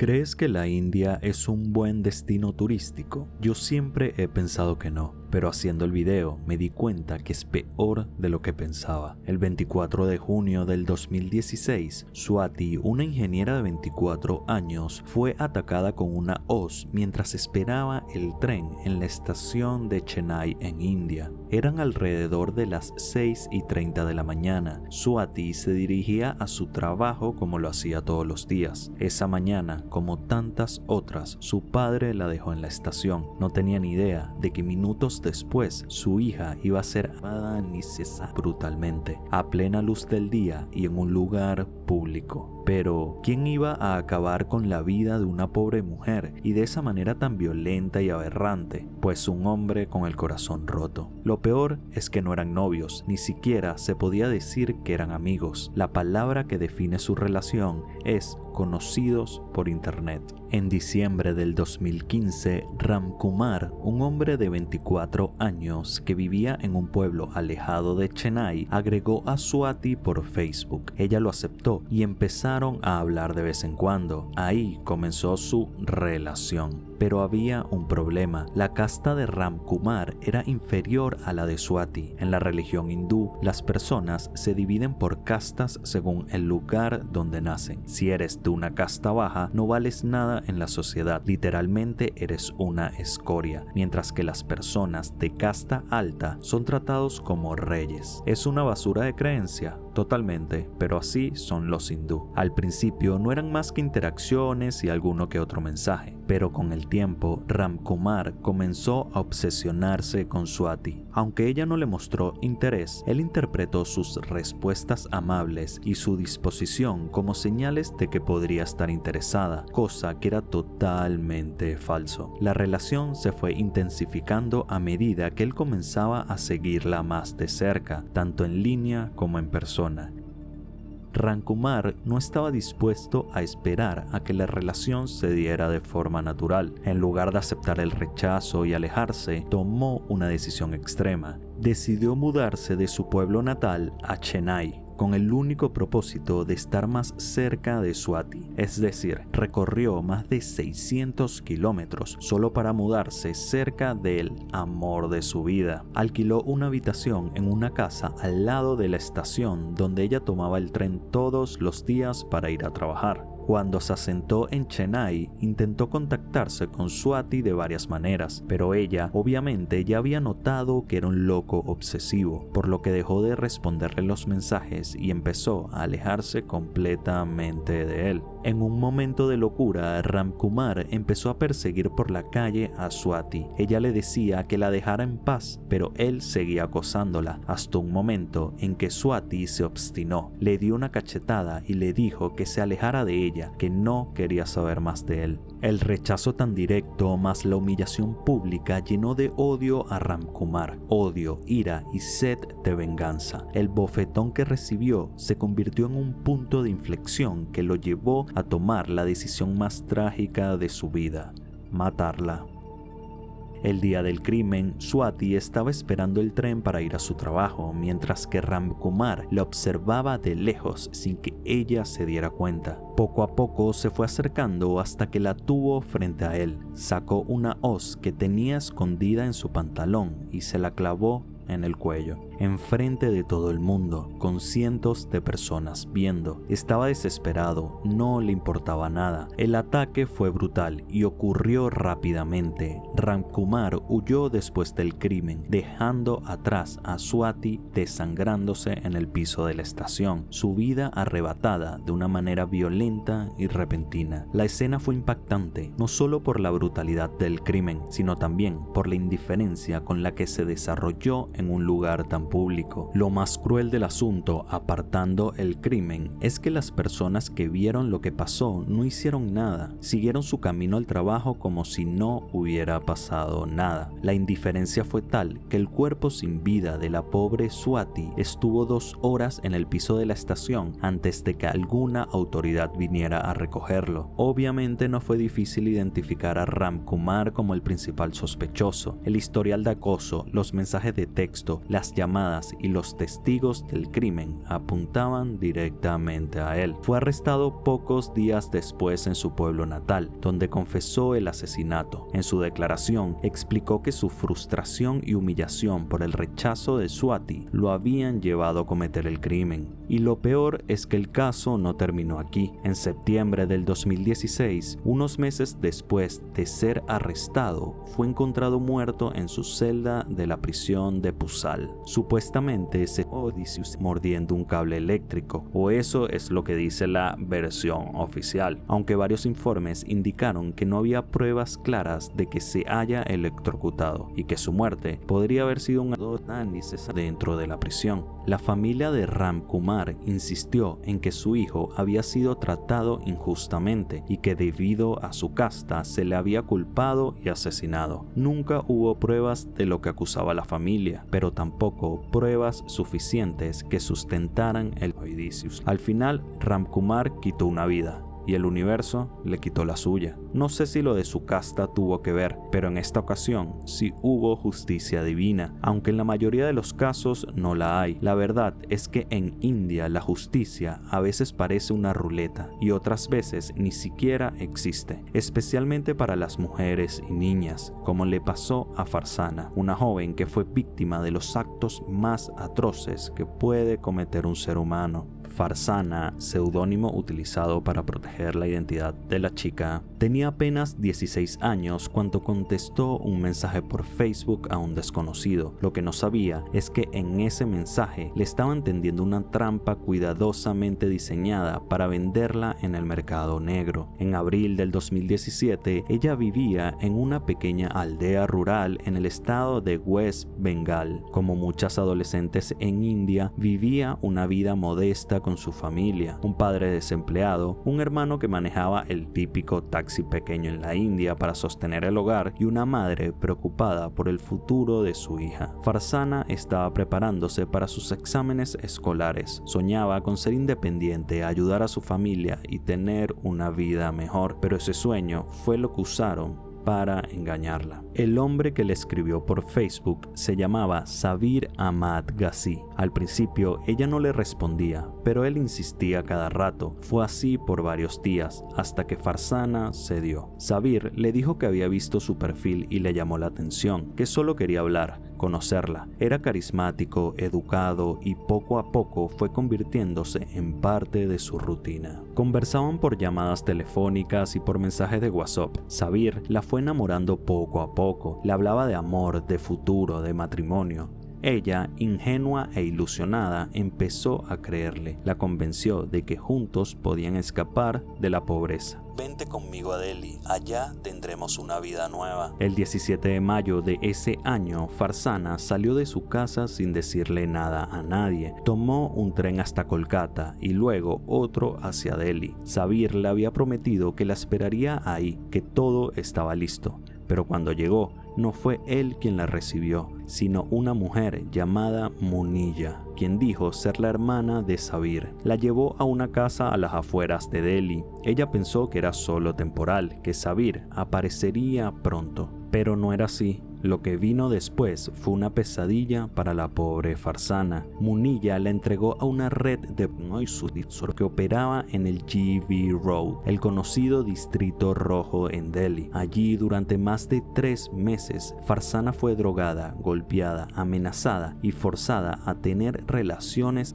¿Crees que la India es un buen destino turístico? Yo siempre he pensado que no, pero haciendo el video me di cuenta que es peor de lo que pensaba. El 24 de junio del 2016, Swati, una ingeniera de 24 años, fue atacada con una hoz mientras esperaba el tren en la estación de Chennai en India. Eran alrededor de las 6:30 de la mañana. Swati se dirigía a su trabajo como lo hacía todos los días. Esa mañana, como tantas otras, su padre la dejó en la estación. No tenía ni idea de que minutos después su hija iba a ser amada ni cesada brutalmente, a plena luz del día y en un lugar público. Pero, ¿quién iba a acabar con la vida de una pobre mujer y de esa manera tan violenta y aberrante? Pues un hombre con el corazón roto. Lo peor es que no eran novios, ni siquiera se podía decir que eran amigos. La palabra que define su relación es conocidos por internet. En diciembre del 2015, Ram Kumar, un hombre de 24 años que vivía en un pueblo alejado de Chennai, agregó a Swati por Facebook. Ella lo aceptó y empezaron a hablar de vez en cuando. Ahí comenzó su relación. Pero había un problema. La casta de Ram Kumar era inferior a la de Swati. En la religión hindú, las personas se dividen por castas según el lugar donde nacen. Si eres de una casta baja, no vales nada en la sociedad. Literalmente eres una escoria, mientras que las personas de casta alta son tratados como reyes. ¿Es una basura de creencia? Totalmente, pero así son los hindú. Al principio no eran más que interacciones y alguno que otro mensaje, pero con el tiempo Ram Kumar comenzó a obsesionarse con Swati. Aunque ella no le mostró interés, él interpretó sus respuestas amables y su disposición como señales de que podría estar interesada, cosa que era totalmente falso. La relación se fue intensificando a medida que él comenzaba a seguirla más de cerca, tanto en línea como en persona. Ram Kumar no estaba dispuesto a esperar a que la relación se diera de forma natural. En lugar de aceptar el rechazo y alejarse, tomó una decisión extrema. Decidió mudarse de su pueblo natal a Chennai, con el único propósito de estar más cerca de Swati. Es decir, recorrió más de 600 kilómetros solo para mudarse cerca del amor de su vida. Alquiló una habitación en una casa al lado de la estación donde ella tomaba el tren todos los días para ir a trabajar. Cuando se asentó en Chennai, intentó contactarse con Swati de varias maneras, pero ella obviamente ya había notado que era un loco obsesivo, por lo que dejó de responderle los mensajes y empezó a alejarse completamente de él. En un momento de locura, Ram Kumar empezó a perseguir por la calle a Swati. Ella le decía que la dejara en paz, pero él seguía acosándola, hasta un momento en que Swati se obstinó. Le dio una cachetada y le dijo que se alejara de ella, que no quería saber más de él. El rechazo tan directo más la humillación pública llenó de odio a Ram Kumar. Odio, ira y sed de venganza. El bofetón que recibió se convirtió en un punto de inflexión que lo llevó a tomar la decisión más trágica de su vida: matarla. El día del crimen, Swati estaba esperando el tren para ir a su trabajo, mientras que Ram Kumar la observaba de lejos sin que ella se diera cuenta. Poco a poco se fue acercando hasta que la tuvo frente a él. Sacó una hoz que tenía escondida en su pantalón y se la clavó en el cuello, enfrente de todo el mundo, con cientos de personas viendo. Estaba desesperado, no le importaba nada. El ataque fue brutal y ocurrió rápidamente. Ram Kumar huyó después del crimen, dejando atrás a Swati desangrándose en el piso de la estación, su vida arrebatada de una manera violenta y repentina. La escena fue impactante, no solo por la brutalidad del crimen, sino también por la indiferencia con la que se desarrolló en un lugar tan público. Lo más cruel del asunto, apartando el crimen, es que las personas que vieron lo que pasó no hicieron nada. Siguieron su camino al trabajo como si no hubiera pasado nada. La indiferencia fue tal que el cuerpo sin vida de la pobre Swati estuvo 2 horas en el piso de la estación antes de que alguna autoridad viniera a recogerlo. Obviamente no fue difícil identificar a Ram Kumar como el principal sospechoso. El historial de acoso, los mensajes de texto, las llamadas llamadas y los testigos del crimen apuntaban directamente a él. Fue arrestado pocos días después en su pueblo natal, donde confesó el asesinato. En su declaración explicó que su frustración y humillación por el rechazo de Swati lo habían llevado a cometer el crimen. Y lo peor es que el caso no terminó aquí. En septiembre del 2016, unos meses después de ser arrestado, fue encontrado muerto en su celda de la prisión de Pusal. Supuestamente se Odysseus mordiendo un cable eléctrico, o eso es lo que dice la versión oficial, aunque varios informes indicaron que no había pruebas claras de que se haya electrocutado y que su muerte podría haber sido un análisis dentro de la prisión. La familia de Ram Kumar insistió en que su hijo había sido tratado injustamente y que debido a su casta se le había culpado y asesinado. Nunca hubo pruebas de lo que acusaba la familia, pero tampoco pruebas suficientes que sustentaran el Odysseus. Al final, Ram Kumar quitó una vida y el universo le quitó la suya. No sé si lo de su casta tuvo que ver, pero en esta ocasión sí hubo justicia divina, aunque en la mayoría de los casos no la hay. La verdad es que en India la justicia a veces parece una ruleta y otras veces ni siquiera existe, especialmente para las mujeres y niñas, como le pasó a Farzana, una joven que fue víctima de los actos más atroces que puede cometer un ser humano. Farzana, seudónimo utilizado para proteger la identidad de la chica, tenía apenas 16 años cuando contestó un mensaje por Facebook a un desconocido. Lo que no sabía es que en ese mensaje le estaban tendiendo una trampa cuidadosamente diseñada para venderla en el mercado negro. En abril del 2017, ella vivía en una pequeña aldea rural en el estado de West Bengal. Como muchas adolescentes en India, vivía una vida modesta con su familia, un padre desempleado, un hermano que manejaba el típico taxi pequeño en la India para sostener el hogar y una madre preocupada por el futuro de su hija. Farzana estaba preparándose para sus exámenes escolares, soñaba con ser independiente, ayudar a su familia y tener una vida mejor, pero ese sueño fue lo que usaron para engañarla. El hombre que le escribió por Facebook se llamaba Sabir Ahmad Ghazi. Al principio ella no le respondía, pero él insistía cada rato. Fue así por varios días, hasta que Farzana cedió. Sabir le dijo que había visto su perfil y le llamó la atención, que solo quería hablar, conocerla. Era carismático, educado y poco a poco fue convirtiéndose en parte de su rutina. Conversaban por llamadas telefónicas y por mensajes de WhatsApp. Sabir la fue enamorando poco a poco. Le hablaba de amor, de futuro, de matrimonio. Ella, ingenua e ilusionada, empezó a creerle. La convenció de que juntos podían escapar de la pobreza. Vente conmigo a Delhi, allá tendremos una vida nueva. El 17 de mayo de ese año, Farzana salió de su casa sin decirle nada a nadie. Tomó un tren hasta Kolkata y luego otro hacia Delhi. Sabir le había prometido que la esperaría ahí, que todo estaba listo. Pero cuando llegó, no fue él quien la recibió, sino una mujer llamada Munilla, quien dijo ser la hermana de Sabir. La llevó a una casa a las afueras de Delhi. Ella pensó que era solo temporal, que Sabir aparecería pronto, pero no era así. Lo que vino después fue una pesadilla para la pobre Farzana. Munilla la entregó a una red de que operaba en el GB Road, el conocido Distrito Rojo en Delhi. Allí, durante más de 3 meses, Farzana fue drogada, golpeada, amenazada y forzada a tener relaciones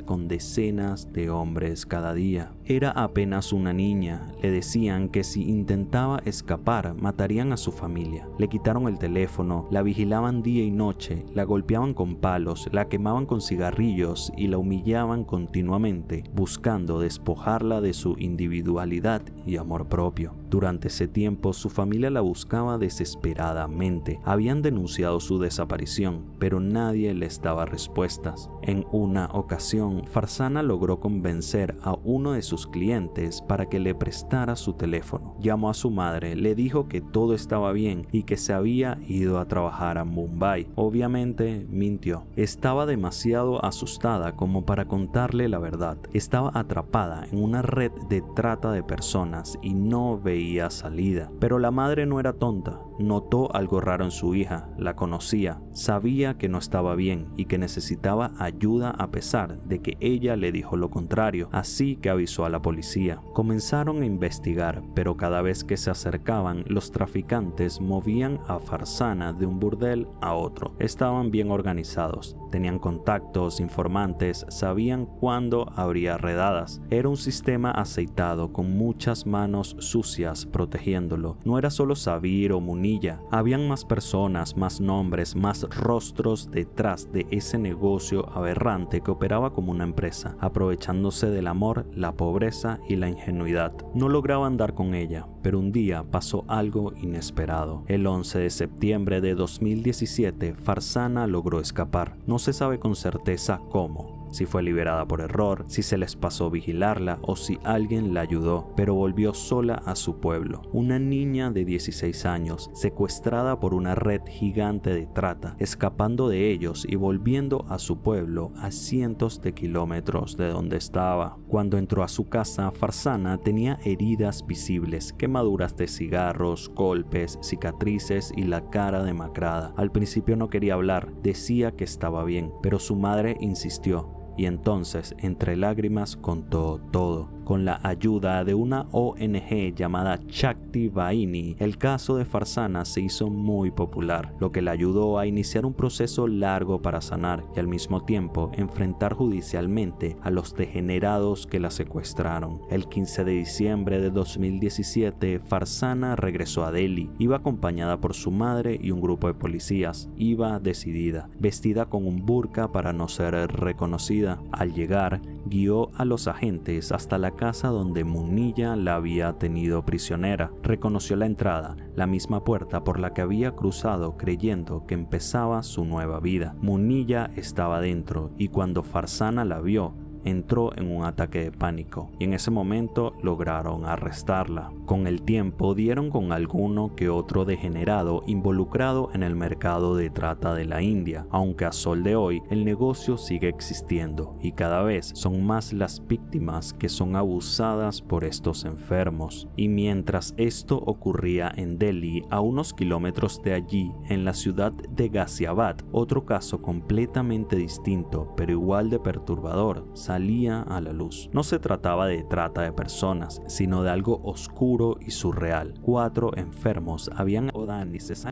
con decenas de hombres cada día. Era apenas una niña. Le decían que si intentaba escapar, matarían a su familia. Le quitaron el teléfono, la vigilaban día y noche, la golpeaban con palos, la quemaban con cigarrillos y la humillaban continuamente, buscando despojarla de su individualidad y amor propio. Durante ese tiempo, su familia la buscaba desesperadamente. Habían denunciado su desaparición, pero nadie les daba respuestas. En una ocasión, Farzana logró convencer a uno de sus clientes para que le prestara su teléfono. Llamó a su madre, le dijo que todo estaba bien y que se había había ido a trabajar a Mumbai. Obviamente mintió. Estaba demasiado asustada como para contarle la verdad. Estaba atrapada en una red de trata de personas y no veía salida. Pero la madre no era tonta. Notó algo raro en su hija, la conocía, sabía que no estaba bien y que necesitaba ayuda a pesar de que ella le dijo lo contrario, así que avisó a la policía. Comenzaron a investigar, pero cada vez que se acercaban, los traficantes movían a Farzana de un burdel a otro. Estaban bien organizados, tenían contactos, informantes, sabían cuándo habría redadas. Era un sistema aceitado con muchas manos sucias protegiéndolo. No era solo Sabir o Munilla, habían más personas, más nombres, más rostros detrás de ese negocio aberrante que operaba como una empresa, aprovechándose del amor, la pobreza y la ingenuidad. No lograban dar con ella, pero un día pasó algo inesperado. El 11 de septiembre de 2017, Farzana logró escapar. No se sabe con certeza cómo. Si fue liberada por error, si se les pasó vigilarla o si alguien la ayudó, pero volvió sola a su pueblo. Una niña de 16 años, secuestrada por una red gigante de trata, escapando de ellos y volviendo a su pueblo a cientos de kilómetros de donde estaba. Cuando entró a su casa, Farzana tenía heridas visibles, quemaduras de cigarros, golpes, cicatrices y la cara demacrada. Al principio no quería hablar, decía que estaba bien, pero su madre insistió. Y entonces, entre lágrimas, contó todo. Con la ayuda de una ONG llamada Shakti Vahini, el caso de Farzana se hizo muy popular, lo que le ayudó a iniciar un proceso largo para sanar y al mismo tiempo enfrentar judicialmente a los degenerados que la secuestraron. El 15 de diciembre de 2017, Farzana regresó a Delhi. Iba acompañada por su madre y un grupo de policías. Iba decidida, vestida con un burka para no ser reconocida. Al llegar, guió a los agentes hasta la casa donde Munilla la había tenido prisionera. Reconoció la entrada, la misma puerta por la que había cruzado creyendo que empezaba su nueva vida. Munilla estaba dentro y cuando Farzana la vio, entró en un ataque de pánico y en ese momento lograron arrestarla. Con el tiempo dieron con alguno que otro degenerado involucrado en el mercado de trata de la India, aunque a sol de hoy el negocio sigue existiendo y cada vez son más las víctimas que son abusadas por estos enfermos. Y mientras esto ocurría en Delhi, a unos kilómetros de allí, en la ciudad de Ghaziabad, otro caso completamente distinto pero igual de perturbador salía a la luz. No se trataba de trata de personas, sino de algo oscuro y surreal. 4 enfermos habían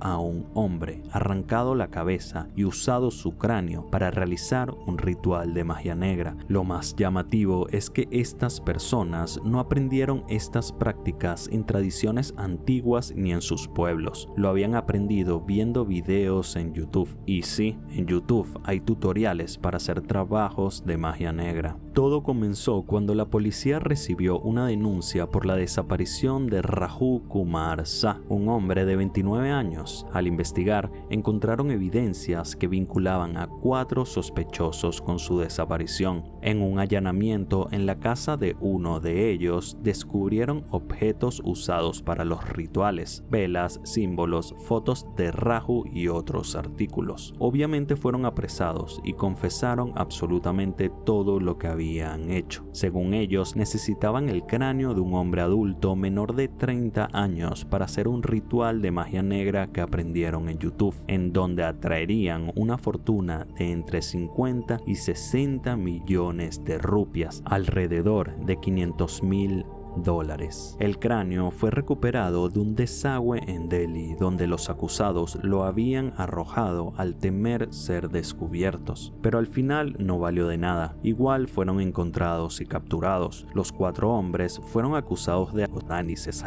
a un hombre, arrancado la cabeza y usado su cráneo para realizar un ritual de magia negra. Lo más llamativo es que estas personas no aprendieron estas prácticas en tradiciones antiguas ni en sus pueblos. Lo habían aprendido viendo videos en YouTube. Y sí, en YouTube hay tutoriales para hacer trabajos de magia negra. Todo comenzó cuando la policía recibió una denuncia por la desaparición de Raju Kumar Shah, un hombre de 29 años. Al investigar, encontraron evidencias que vinculaban a 4 sospechosos con su desaparición. En un allanamiento en la casa de uno de ellos, descubrieron objetos usados para los rituales, velas, símbolos, fotos de Raju y otros artículos. Obviamente fueron apresados y confesaron absolutamente todo lo que habían hecho. Según ellos, necesitaban el cráneo de un hombre adulto menor de 30 años para hacer un ritual de magia negra que aprendieron en YouTube, en donde atraerían una fortuna de entre 50 y 60 millones de rupias, alrededor de $500,000. El cráneo fue recuperado de un desagüe en Delhi, donde los acusados lo habían arrojado al temer ser descubiertos. Pero al final no valió de nada. Igual fueron encontrados y capturados. Los 4 hombres fueron acusados de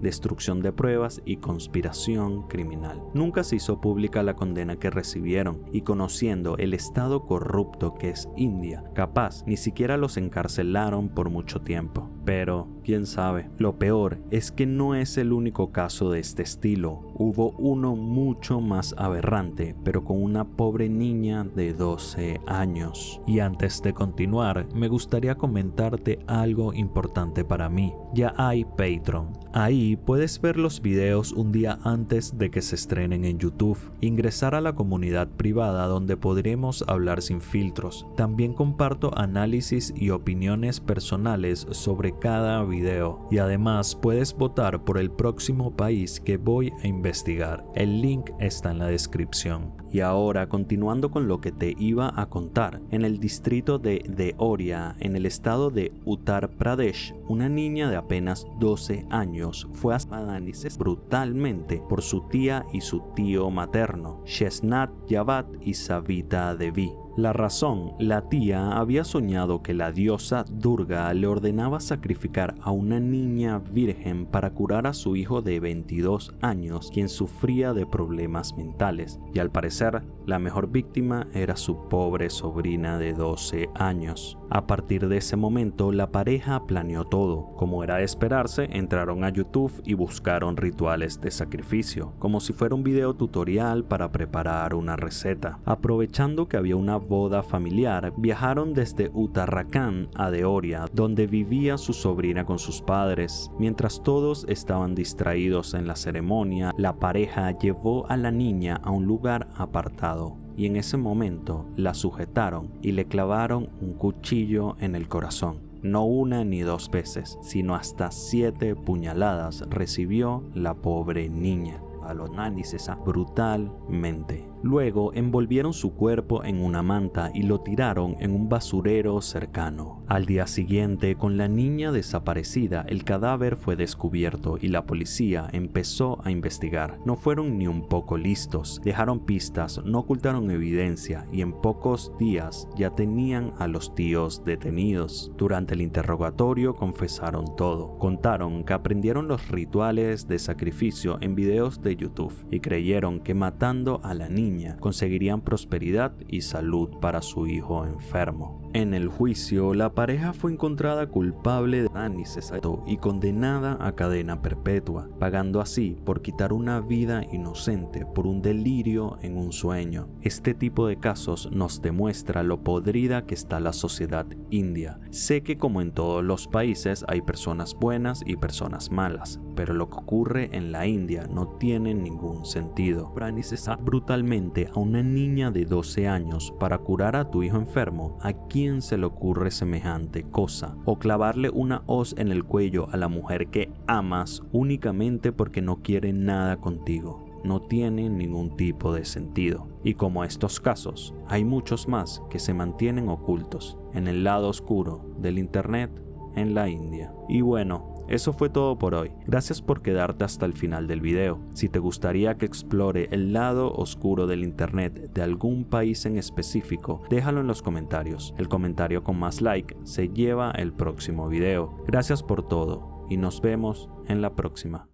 destrucción de pruebas y conspiración criminal. Nunca se hizo pública la condena que recibieron y conociendo el estado corrupto que es India, capaz ni siquiera los encarcelaron por mucho tiempo. Pero quién sabe. Lo peor es que no es el único caso de este estilo. hubo uno mucho más aberrante, pero con una pobre niña de 12 años. Y antes de continuar, me gustaría comentarte algo importante para mí. Ya hay Patreon. Ahí puedes ver los videos un día antes de que se estrenen en YouTube. Ingresar a la comunidad privada donde podremos hablar sin filtros. También comparto análisis y opiniones personales sobre cada video. Y además puedes votar por el próximo país que voy a investigar. El link está en la descripción. Y ahora, continuando con lo que te iba a contar, en el distrito de Deoria, en el estado de Uttar Pradesh, una niña de apenas 12 años fue asesinada brutalmente por su tía y su tío materno, Shesnat Javat y Savita Devi. La razón: la tía había soñado que la diosa Durga le ordenaba sacrificar a una niña virgen para curar a su hijo de 22 años, quien sufría de problemas mentales, y al parecer la mejor víctima era su pobre sobrina de 12 años. A partir de ese momento, la pareja planeó todo. Como era de esperarse, entraron a YouTube y buscaron rituales de sacrificio, como si fuera un video tutorial para preparar una receta. Aprovechando que había una boda familiar, viajaron desde Uttarakhand a Deoria, donde vivía su sobrina con sus padres. Mientras todos estaban distraídos en la ceremonia, la pareja llevó a la niña a un lugar apartado. Y en ese momento la sujetaron y le clavaron un cuchillo en el corazón. No una ni dos veces, sino hasta 7 puñaladas recibió la pobre niña. A los análisis brutalmente. Luego envolvieron su cuerpo en una manta y lo tiraron en un basurero cercano. Al día siguiente, con la niña desaparecida, el cadáver fue descubierto y la policía empezó a investigar. No fueron ni un poco listos, dejaron pistas, no ocultaron evidencia y en pocos días ya tenían a los tíos detenidos. Durante el interrogatorio confesaron todo. Contaron que aprendieron los rituales de sacrificio en videos de YouTube y creyeron que matando a la niña conseguirían prosperidad y salud para su hijo enfermo. En el juicio, la pareja fue encontrada culpable de asesinato y condenada a cadena perpetua, pagando así por quitar una vida inocente por un delirio en un sueño. Este tipo de casos nos demuestra lo podrida que está la sociedad india. Sé que como en todos los países hay personas buenas y personas malas, pero lo que ocurre en la India no tiene ningún sentido. Asesinar brutalmente a una niña de 12 años para curar a tu hijo enfermo, ¿a quién se le ocurre semejante cosa? O clavarle una hoz en el cuello a la mujer que amas únicamente porque no quiere nada contigo. No tiene ningún tipo de sentido. Y como estos casos, hay muchos más que se mantienen ocultos en el lado oscuro del internet en la India. Y bueno, eso fue todo por hoy. Gracias por quedarte hasta el final del video. Si te gustaría que explore el lado oscuro del internet de algún país en específico, déjalo en los comentarios. El comentario con más like se lleva el próximo video. Gracias por todo y nos vemos en la próxima.